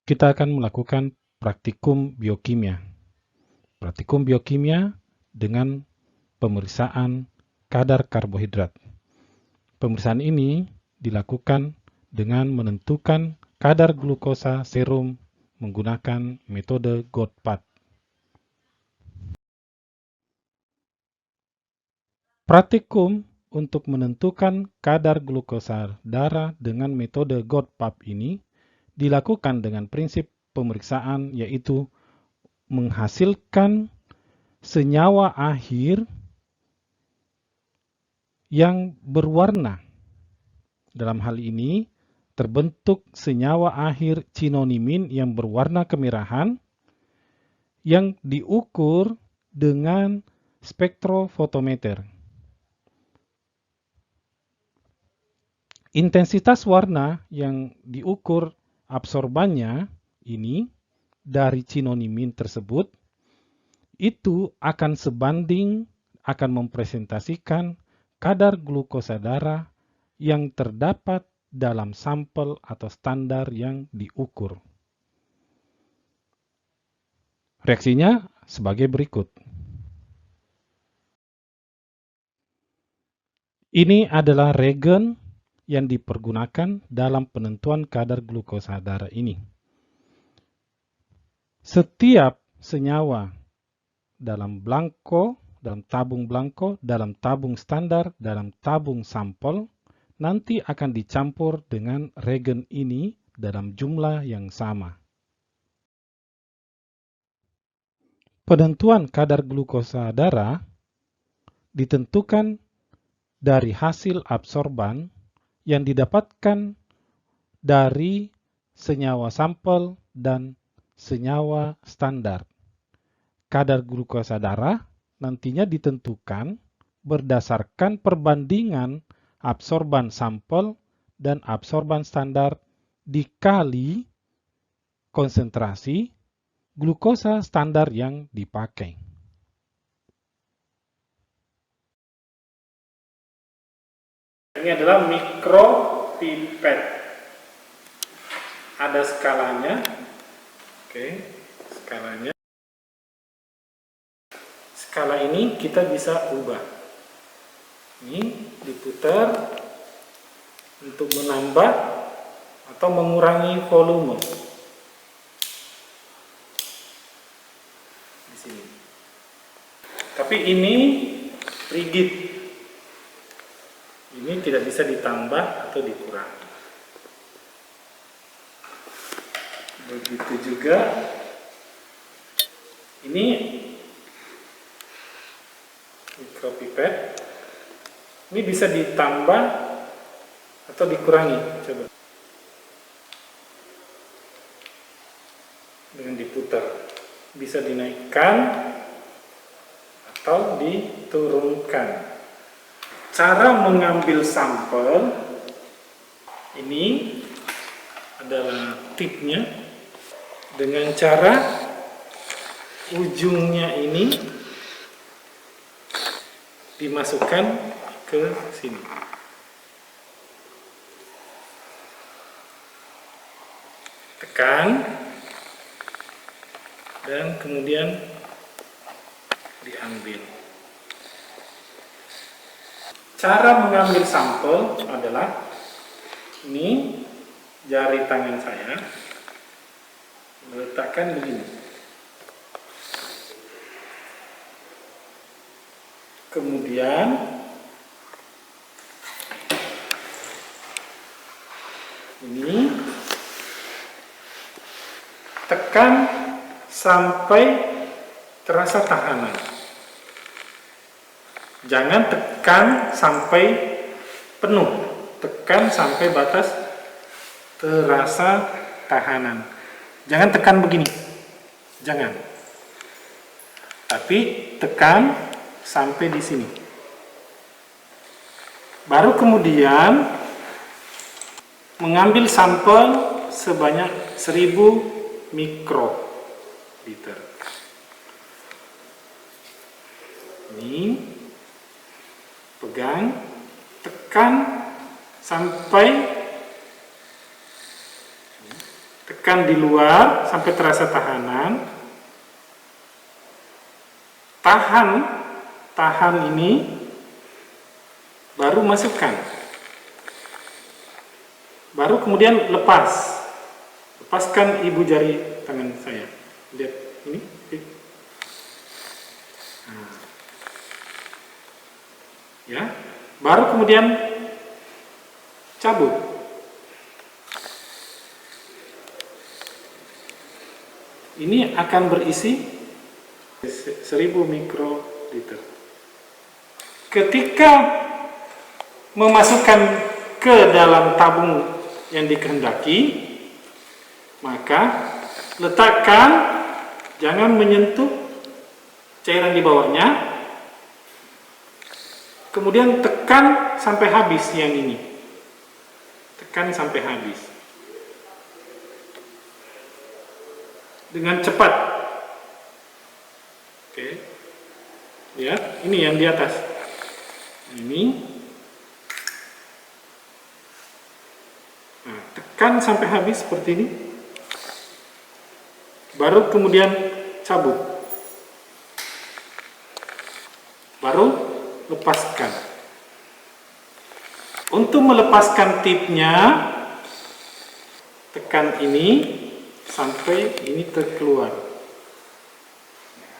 kita akan melakukan praktikum biokimia. Praktikum biokimia dengan pemeriksaan kadar karbohidrat. Pemeriksaan ini dilakukan dengan menentukan kadar glukosa serum menggunakan metode GOTPAT. Praktikum untuk menentukan kadar glukosa darah dengan metode GOTPAT ini dilakukan dengan prinsip pemeriksaan yaitu menghasilkan senyawa akhir yang berwarna. Dalam hal ini, terbentuk senyawa akhir cinonimin yang berwarna kemerahan yang diukur dengan spektrofotometer. Intensitas warna yang diukur absorbannya ini dari cinonimin tersebut itu akan sebanding, akan mempresentasikan kadar glukosa darah yang terdapat dalam sampel atau standar yang diukur. Reaksinya sebagai berikut. Ini adalah reagen yang dipergunakan dalam penentuan kadar glukosa darah ini. Setiap senyawa dalam tabung blanko, dalam tabung standar, dalam tabung sampel, nanti akan dicampur dengan reagen ini dalam jumlah yang sama. Penentuan kadar glukosa darah ditentukan dari hasil absorban yang didapatkan dari senyawa sampel dan senyawa standar. Kadar glukosa darah nantinya ditentukan berdasarkan perbandingan absorban sampel dan absorban standar dikali konsentrasi glukosa standar yang dipakai. Ini adalah mikropipet. Ada skalanya. Oke, skalanya. Skala ini kita bisa ubah. Ini diputar untuk menambah atau mengurangi volume. Di sini. Tapi ini rigid. Ini tidak bisa ditambah atau dikurangi. Begitu juga ini mikropipet. Ini bisa ditambah atau dikurangi. Coba. Dengan diputar. Bisa dinaikkan atau diturunkan. Cara mengambil sampel ini adalah tipnya dengan cara ujungnya ini dimasukkan ke sini. Tekan dan kemudian diambil. Cara mengambil sampel adalah ini jari tangan saya meletakkan begini. Kemudian ini tekan sampai terasa tahanan. Jangan tekan sampai penuh, tekan sampai batas terasa tahanan. Jangan tekan begini, jangan. Tapi tekan sampai di sini. Baru kemudian mengambil sampel sebanyak 1000 mikroliter. Ini pegang, tekan sampai Tekan di luar sampai terasa tahanan. Tahan ini, baru masukkan. Baru kemudian lepaskan ibu jari tangan saya. Lihat ini. Nah. Ya, baru kemudian cabut. Ini akan berisi 1000 mikroliter. Ketika memasukkan ke dalam tabung yang dikehendaki, maka letakkan, jangan menyentuh cairan di bawahnya, kemudian tekan sampai habis yang ini. Tekan sampai habis. Dengan cepat. Oke. Lihat, ini yang di atas. Ini. Nah, tekan sampai habis seperti ini. Baru kemudian cabut. Baru lepaskan. Untuk melepaskan tipnya, tekan ini sampai ini terkeluar.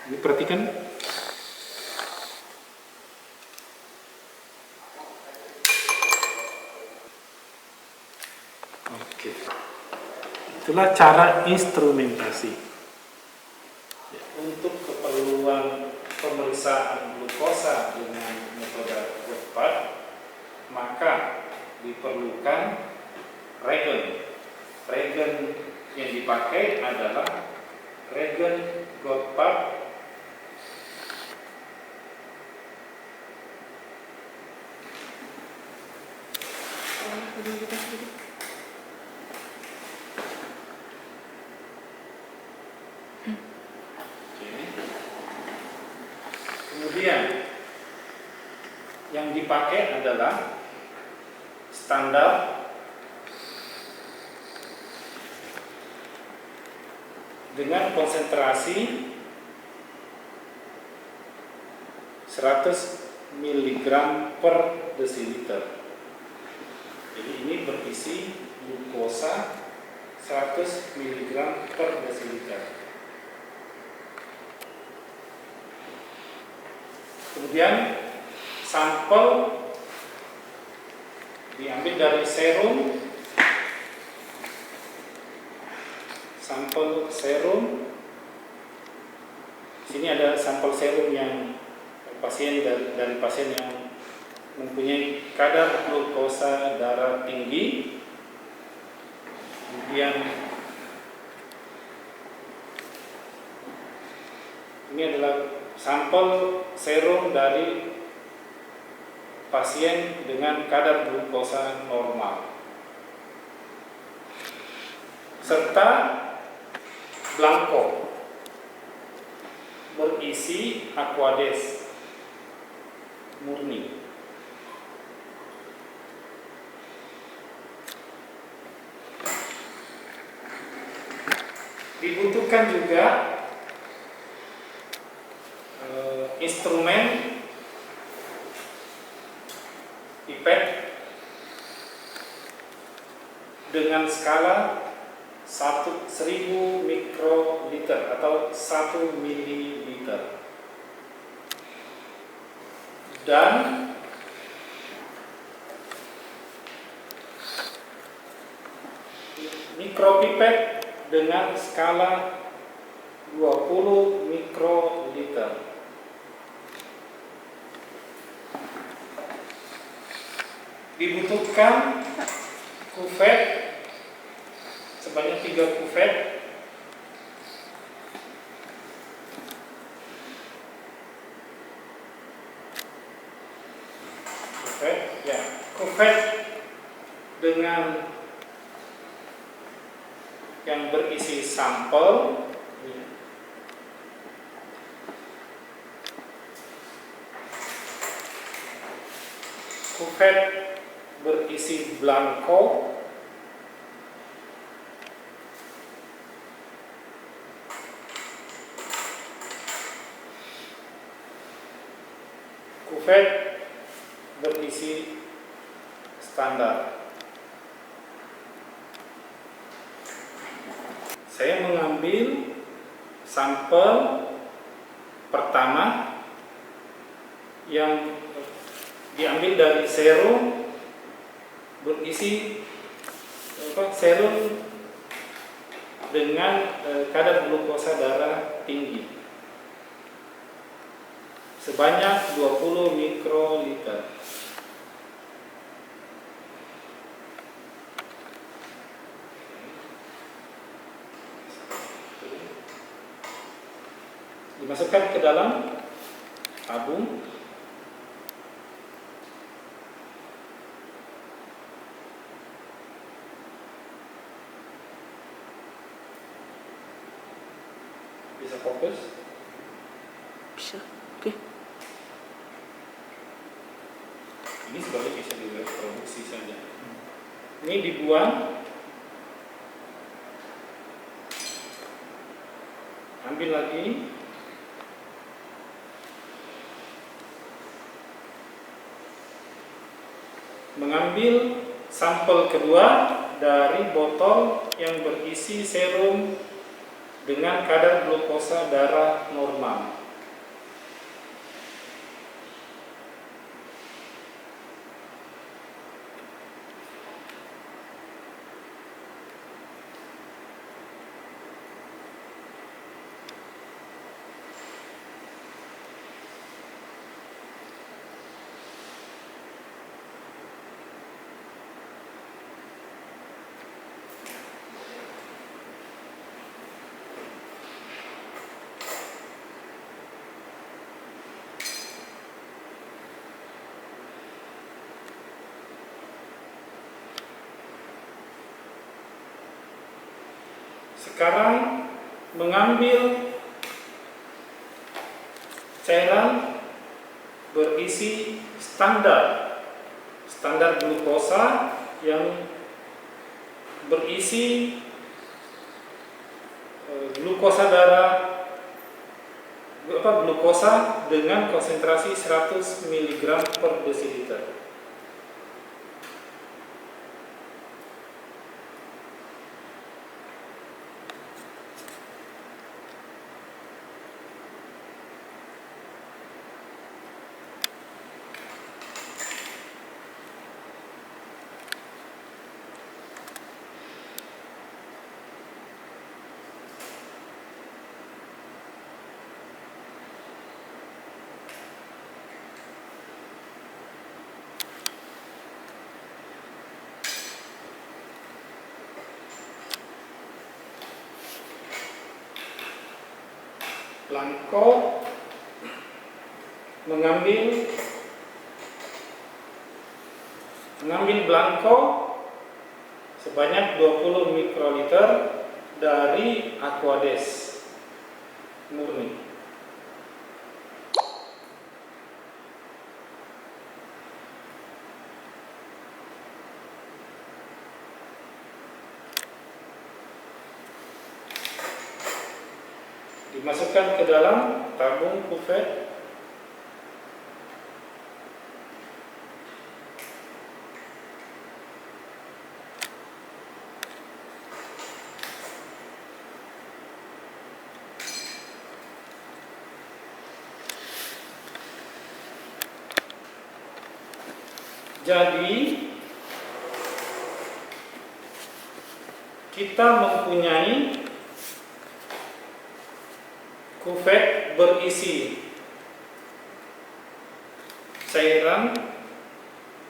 Ini perhatikan. Oke. Itulah cara instrumentasi. Untuk keperluan pemeriksaan glukosa dengan metode Gottpad, maka diperlukan regen. Regen yang dipakai adalah regen Gottpad kemudian yang dipakai adalah standar dengan konsentrasi 100 mg per desiliter. Jadi ini berisi glukosa 100 mg per desiliter. Kemudian sampel diambil dari serum. Sampel serum. Sini ada sampel serum yang dari pasien yang mempunyai kadar glukosa darah tinggi. Kemudian ini adalah sampel serum dari pasien dengan kadar glukosa normal, serta blanko berisi Aquades murni. Dibutuhkan juga instrumen pipet dengan skala 1000 mikroliter atau 1 mililiter, dan mikropipet dengan skala 20 mikroliter. Dibutuhkan kuvet sebanyak 3 kuvet, kuvet dengan yang berisi sampel, kuvet berisi blanko, kufet berisi standar. Saya mengambil sampel pertama yang diambil dari serum berisi serum dengan kadar glukosa darah tinggi sebanyak 20 mikroliter. Dimasukkan ke dalam tabung. Bisa fokus? Bisa. Oke. Ini sebenarnya bisa direproduksi saja. Ini dibuang. Ambil lagi. Mengambil sampel kedua dari botol yang berisi serum dengan kadar glukosa darah normal. Sekarang mengambil cairan berisi standar glukosa yang berisi glukosa dengan konsentrasi 100 mg per desiliter. Blanco mengambil Blanco sebanyak 20 mikroliter dari Aquades murni. Dimasukkan ke dalam tabung kufet. Jadi kita mempunyai kufet berisi cairan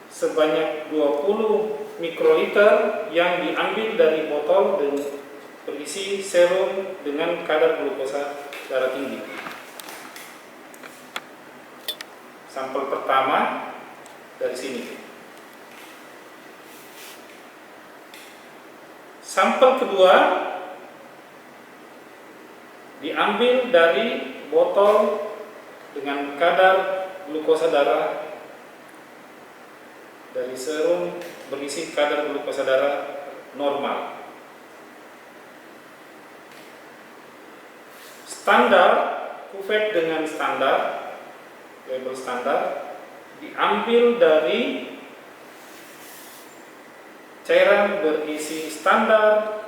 sebanyak 20 mikroliter yang diambil dari botol dan berisi serum dengan kadar glukosa darah tinggi. Sampel pertama dari sini. Sampel kedua diambil dari botol dengan kadar glukosa darah dari serum berisi kadar glukosa darah normal. Standar kufet dengan standar, label standar diambil dari cairan berisi standar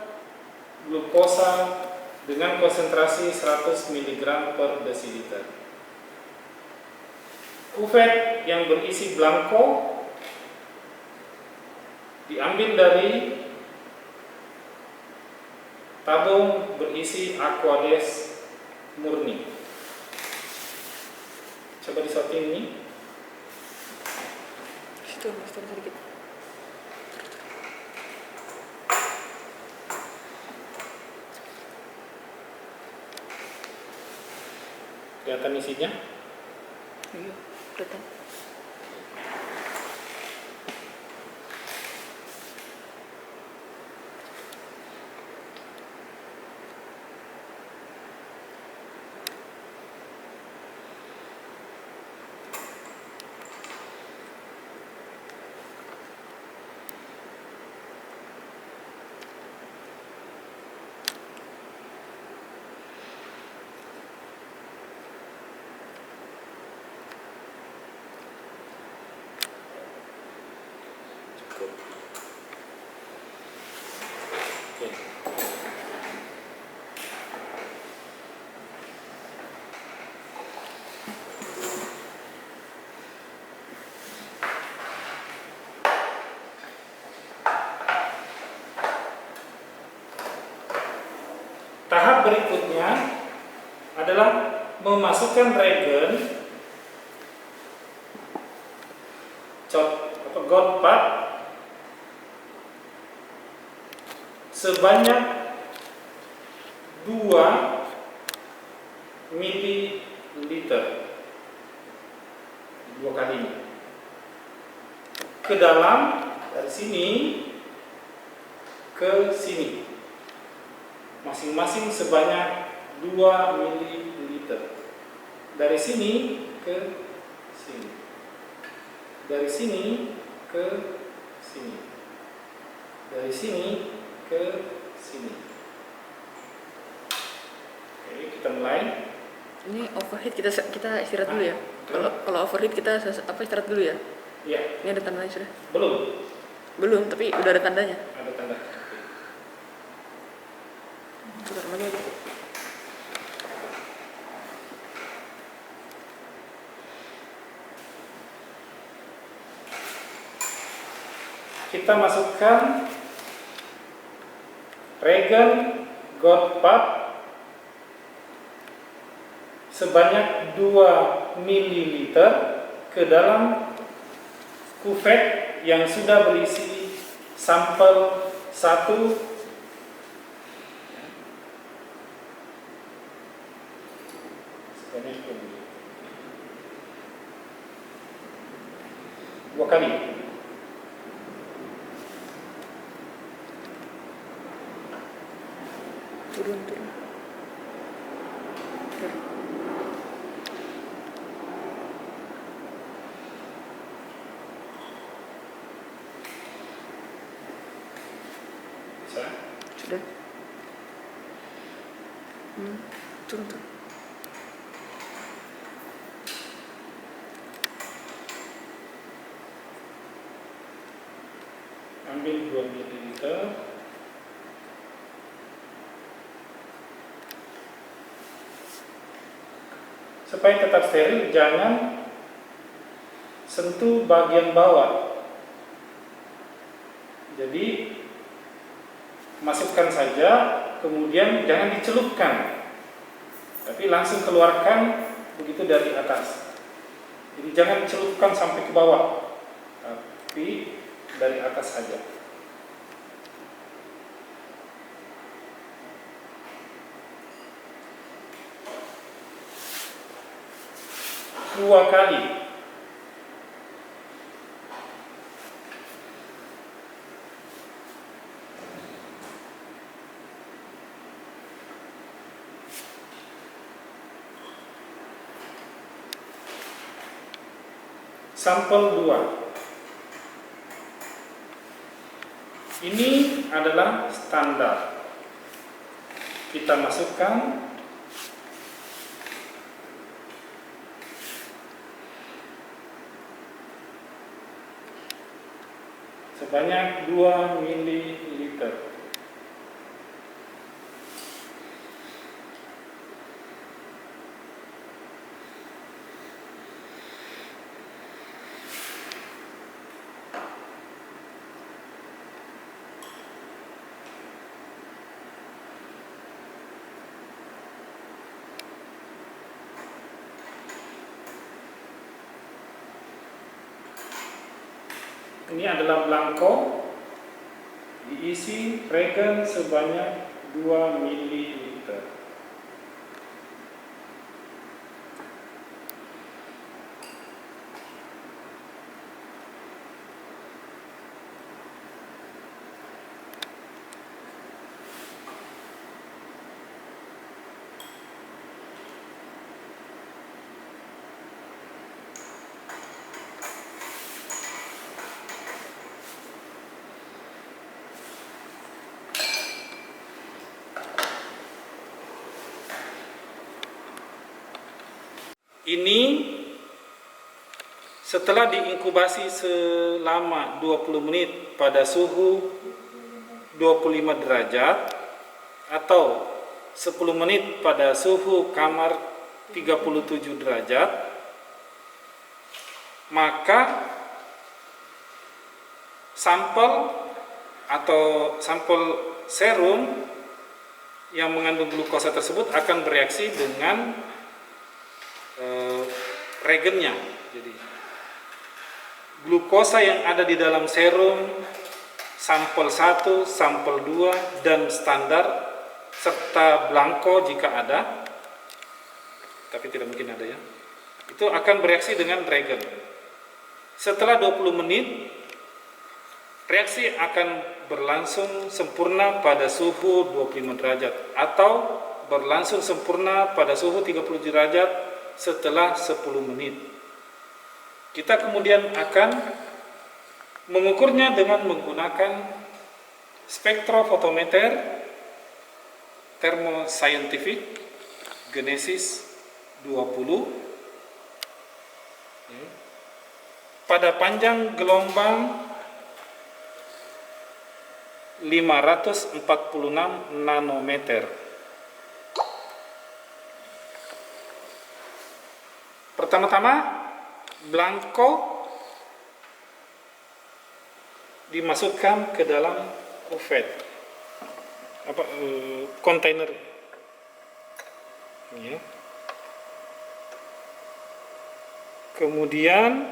glukosa dengan konsentrasi 100 mg per desiliter. Kuvet yang berisi blanko diambil dari tabung berisi Aquades murni. Coba disortir ini. Situ, sedikit. Kelihatan isinya? Iya, kelihatan. Oke. Tahap berikutnya adalah memasukkan regen GOT4 sebanyak 2 mililiter 2 kali ke dalam, dari sini ke sini, masing-masing sebanyak 2 mililiter. Dari sini ke sini, dari sini ke sini, dari sini ke sini. Oke, kita mulai. Ini overheat, kita istirahat dulu ya. Kalau overheat kita istirahat dulu ya. Iya. Ini ada tandanya sudah? Belum, tapi udah ada tandanya. ada tanda. Sebentar lagi aja. Kita masukkan regen GOT4 sebanyak 2 ml ke dalam kuvet yang sudah berisi sampel 1 sebanyak 2 kali. Turun. Bisa? Sudah. Turun. Ambil 2 ml. Supaya tetap steril, jangan sentuh bagian bawah. Jadi masukkan saja, kemudian jangan dicelupkan, tapi langsung keluarkan begitu dari atas. Jadi jangan dicelupkan sampai ke bawah, tapi dari atas saja. Dua kali. Sampel 2. Ini adalah standar. Kita masukkan sebanyak 2 ml. Ini adalah blanko, diisi regen sebanyak 2 ml. Ini setelah diinkubasi selama 20 menit pada suhu 25 derajat atau 10 menit pada suhu kamar 37 derajat, maka sampel atau sampel serum yang mengandung glukosa tersebut akan bereaksi dengan regennya. Jadi glukosa yang ada di dalam serum sampel 1, sampel 2 dan standar serta blanko jika ada, tapi tidak mungkin ada ya, itu akan bereaksi dengan regen. Setelah 20 menit reaksi akan berlangsung sempurna pada suhu 25 derajat atau berlangsung sempurna pada suhu 30 derajat setelah 10 menit. Kita kemudian akan mengukurnya dengan menggunakan spektrofotometer termoscientific Genesis 20 pada panjang gelombang 546 nanometer. Pertama-tama blanko dimasukkan ke dalam kuvette kontainer ya. Kemudian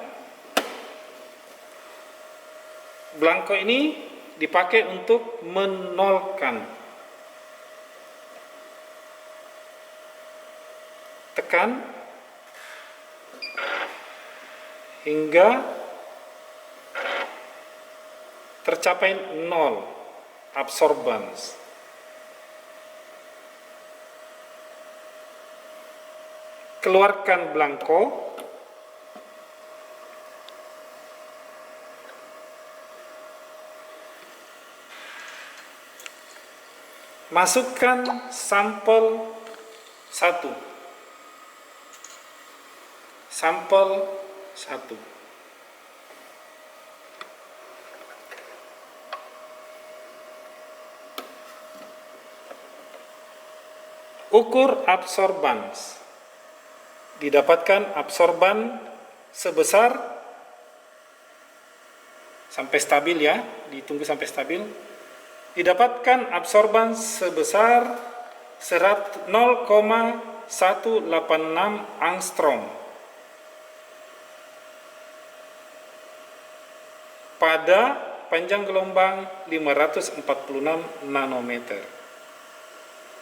blanko ini dipakai untuk menolkan, tekan hingga tercapai 0 absorbans. Keluarkan blanko, masukkan sampel 1, sampel 1. Ukur absorbans. Didapatkan absorban sebesar, sampai stabil ya, ditunggu sampai stabil. Didapatkan absorban sebesar 0,186 angstrom pada panjang gelombang 546 nanometer.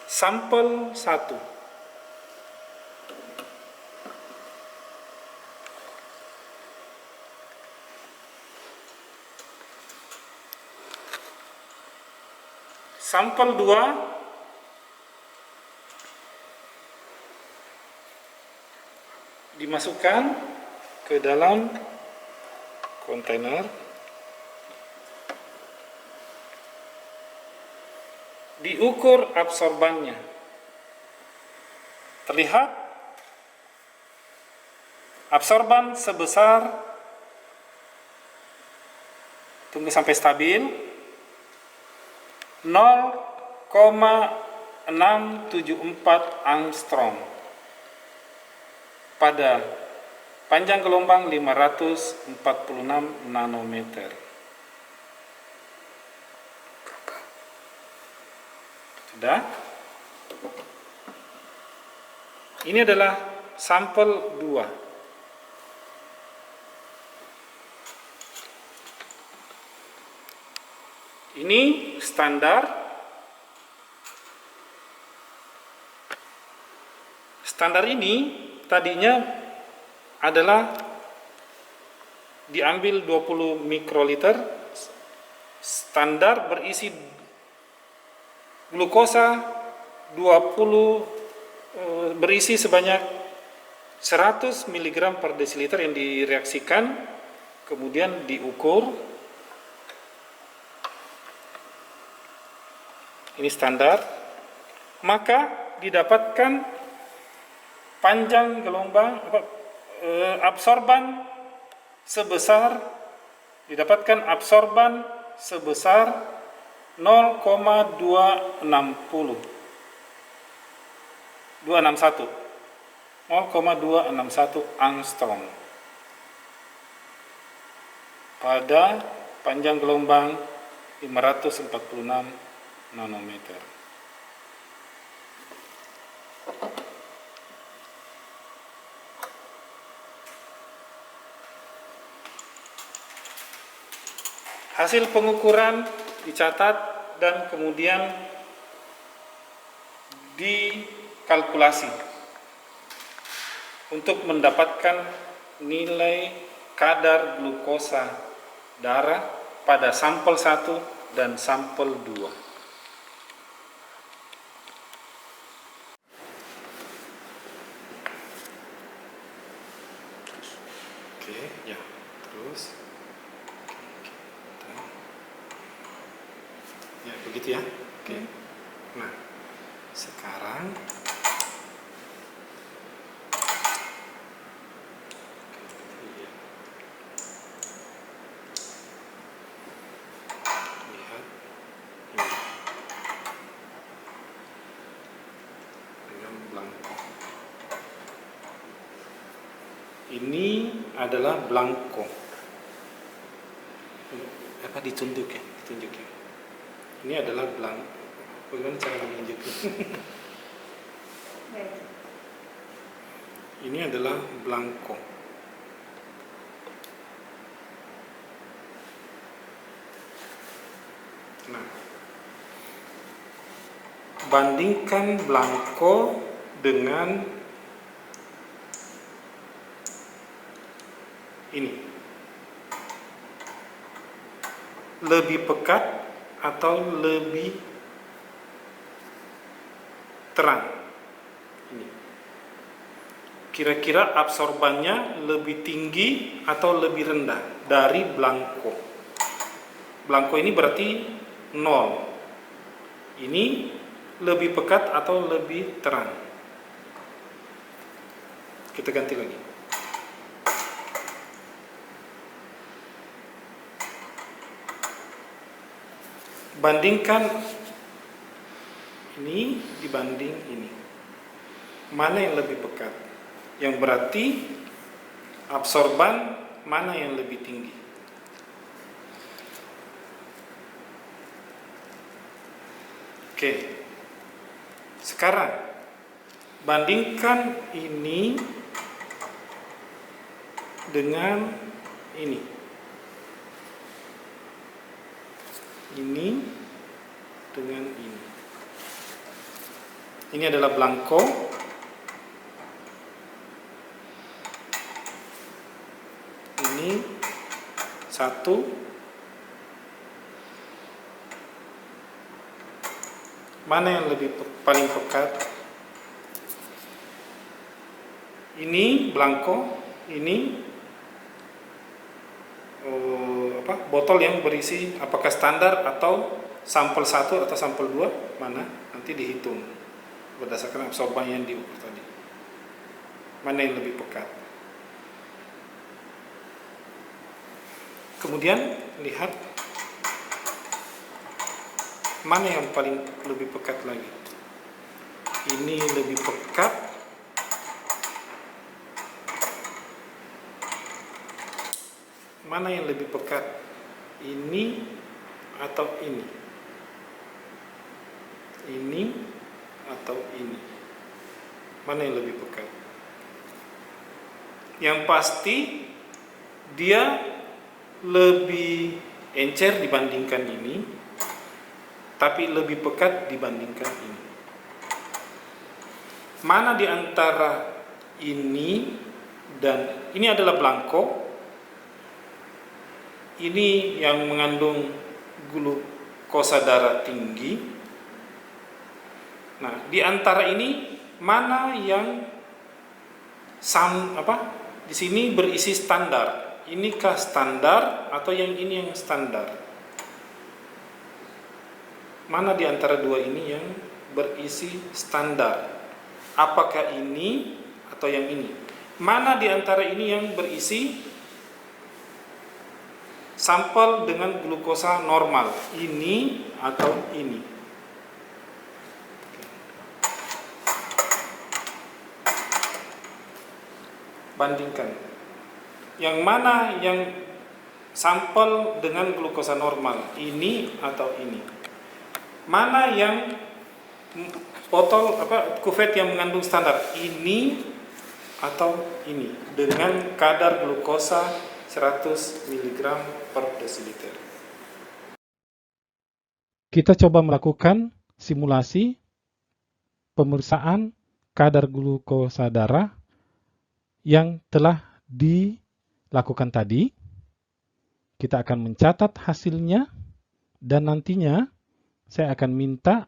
Sampel 1. Sampel 2 dimasukkan ke dalam kontainer. Diukur absorbannya. Terlihat absorban sebesar Tunggu sampai stabil. 0,674 angstrom pada panjang gelombang 546 nanometer. Sudah? Ini adalah sampel 2. Ini standar. Standar ini tadinya adalah diambil 20 mikroliter. Standar berisi glukosa 20 berisi sebanyak 100 mg per desiliter yang direaksikan, kemudian diukur. Ini standar, maka didapatkan panjang gelombang absorban sebesar 0,261 angstrom pada panjang gelombang 546 nanometer. Hasil pengukuran dicatat dan kemudian dikalkulasi untuk mendapatkan nilai kadar glukosa darah pada sampel 1 dan sampel 2. Oke, ya, terus. Ya, begitu ya. Oke. Nah, sekarang lihat ini dengan blanko. Ini adalah blanko. Apa ditunjuk ya? Ditunjuk ya. Ini adalah blanko. Bagaimana cara menunjuknya? Ini adalah blanko. Nah, bandingkan blanko dengan ini. Lebih pekat atau lebih terang? Ini. Kira-kira absorbannya lebih tinggi atau lebih rendah dari blanko? Blanko ini berarti 0. Ini lebih pekat atau lebih terang? Kita ganti lagi. Bandingkan ini dibanding ini. Mana yang lebih pekat? Yang berarti absorban mana yang lebih tinggi? Oke. Sekarang bandingkan ini dengan ini. Ini dengan ini. Ini adalah blanko. Ini 1. Mana yang paling pekat? Ini blanko, ini botol yang berisi apakah standar atau sampel 1 atau sampel 2, mana? Nanti dihitung berdasarkan absorban yang diukur tadi. Mana yang lebih pekat? Kemudian lihat mana yang paling lebih pekat lagi? Ini lebih pekat. Mana yang lebih pekat? Ini atau ini? Ini atau ini? Mana yang lebih pekat? Yang pasti dia lebih encer dibandingkan ini, tapi lebih pekat dibandingkan ini. Mana di antara ini dan ini adalah blanko, ini yang mengandung glukosa darah tinggi. Nah, di antara ini mana yang di sini berisi standar? Inikah standar atau yang ini yang standar? Mana di antara dua ini yang berisi standar? Apakah ini atau yang ini? Mana di antara ini yang berisi sampel dengan glukosa normal? Ini atau ini? Bandingkan. Yang mana yang sampel dengan glukosa normal? Ini atau ini? Mana yang botol kuvet yang mengandung standar? Ini atau ini? Dengan kadar glukosa 100 mg per desiliter. Kita coba melakukan simulasi pemeriksaan kadar glukosa darah yang telah dilakukan tadi. Kita akan mencatat hasilnya dan nantinya saya akan minta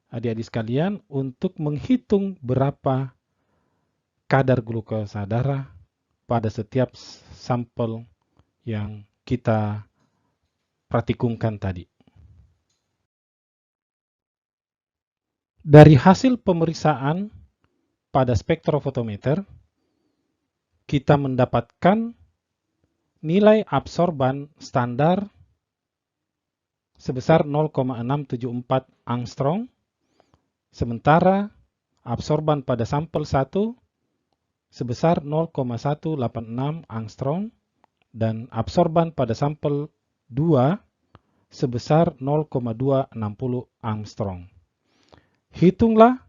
adik-adik sekalian untuk menghitung berapa kadar glukosa darah pada setiap sampel yang kita praktikumkan tadi. Dari hasil pemeriksaan pada spektrofotometer, kita mendapatkan nilai absorban standar sebesar 0,674 angstrom, sementara absorban pada sampel 1 sebesar 0,186 angstrom dan absorban pada sampel 2 sebesar 0,260 angstrom. Hitunglah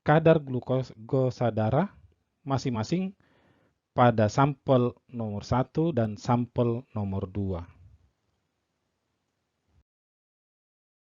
kadar glukosa darah masing-masing pada sampel nomor 1 dan sampel nomor 2.